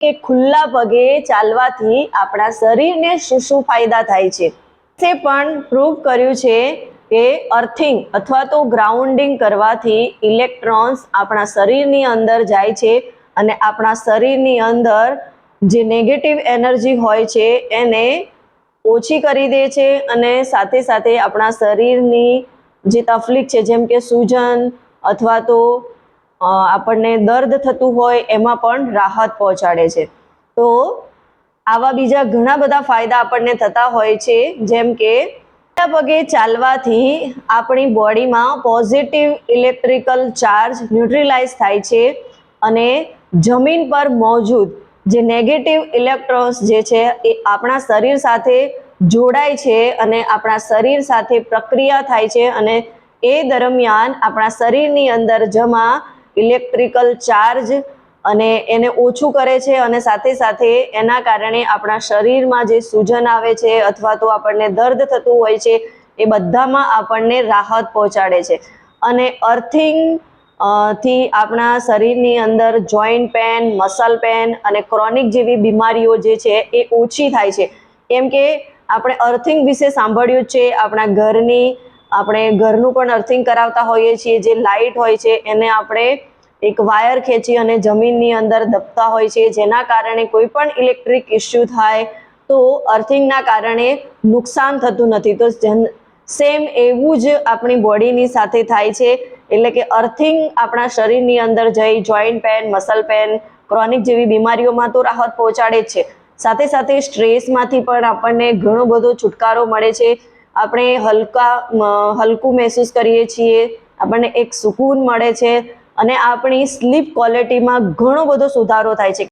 કે ખુલ્લા પગે ચાલવાથી આપણા શરીરને શું શું ફાયદા થાય છે તે પણ પ્રૂવ કર્યું છે કે અર્થિંગ અથવા તો ગ્રાઉન્ડિંગ કરવાથી ઇલેક્ટ્રોન્સ આપણા શરીરની અંદર જાય છે અને આપણા શરીરની અંદર જે નેગેટિવ એનર્જી હોય છે એને ઓછી કરી દે છે અને સાથે સાથે આપણા શરીરની જે તકલીફ છે જેમ કે સૂજન અથવા તો આપણને દર્દ થતું હોય એમાં પણ રાહત પહોંચાડે છે। તો આવા બીજા ઘણા બધા ફાયદા આપણને થતા હોય છે, જેમ કે પગે ચાલવાથી આપણી બોડીમાં પોઝિટિવ ઇલેક્ટ્રિકલ ચાર્જ ન્યુટ્રલાઇઝ થાય છે અને જમીન પર મોજૂદ જે નેગેટિવ ઇલેક્ટ્રોન્સ જે છે એ આપણા શરીર સાથે જોડાય છે અને આપણા શરીર સાથે પ્રક્રિયા થાય છે અને એ દરમિયાન આપણા શરીરની અંદર જમા ઇલેક્ટ્રિકલ ચાર્જ અને એને ઓછું કરે છે અને સાથે સાથે એના કારણે આપણા શરીરમાં જે સૂજન આવે છે અથવા તો આપણને દર્દ થતું હોય છે એ બધામાં આપણને રાહત પહોંચાડે છે। અને અર્થિંગ થી આપણા શરીરની અંદર જોઈન્ટ પેન, મસલ પેન અને ક્રોનિક જેવી બીમારીઓ જે છે એ ઓછી થાય છે, કેમ કે આપણે અર્થિંગ વિશે સાંભળ્યું છે। આપણે ઘરનું પણ અર્થિંગ કરાવતા હોઈએ છીએ, જે લાઇટ હોય છે એને આપણે એક વાયર ખેંચી અને જમીનની અંદર દબતા હોય છે, જેના કારણે કોઈ પણ ઇલેક્ટ્રિક ઇસ્યુ થાય તો અર્થિંગના કારણે નુકસાન થતું નથી। તો સેમ એવું જ આપણી બોડીની સાથે થાય છે, એટલે કે અર્થિંગ આપણા શરીરની અંદર જઈ joint pain, muscle pain, chronic જેવી બીમારીઓમાં તો રાહત પહોંચાડે જ છે, સાથે સાથે સ્ટ્રેસમાંથી પણ આપણને ઘણો બધો છુટકારો મળે છે। આપણે હલકું મહેસૂસ કરીએ છીએ, આપણને એક સુકૂન મળે છે અને આપણી સ્લીપ ક્વોલિટીમાં ઘણો બધો સુધારો થાય છે।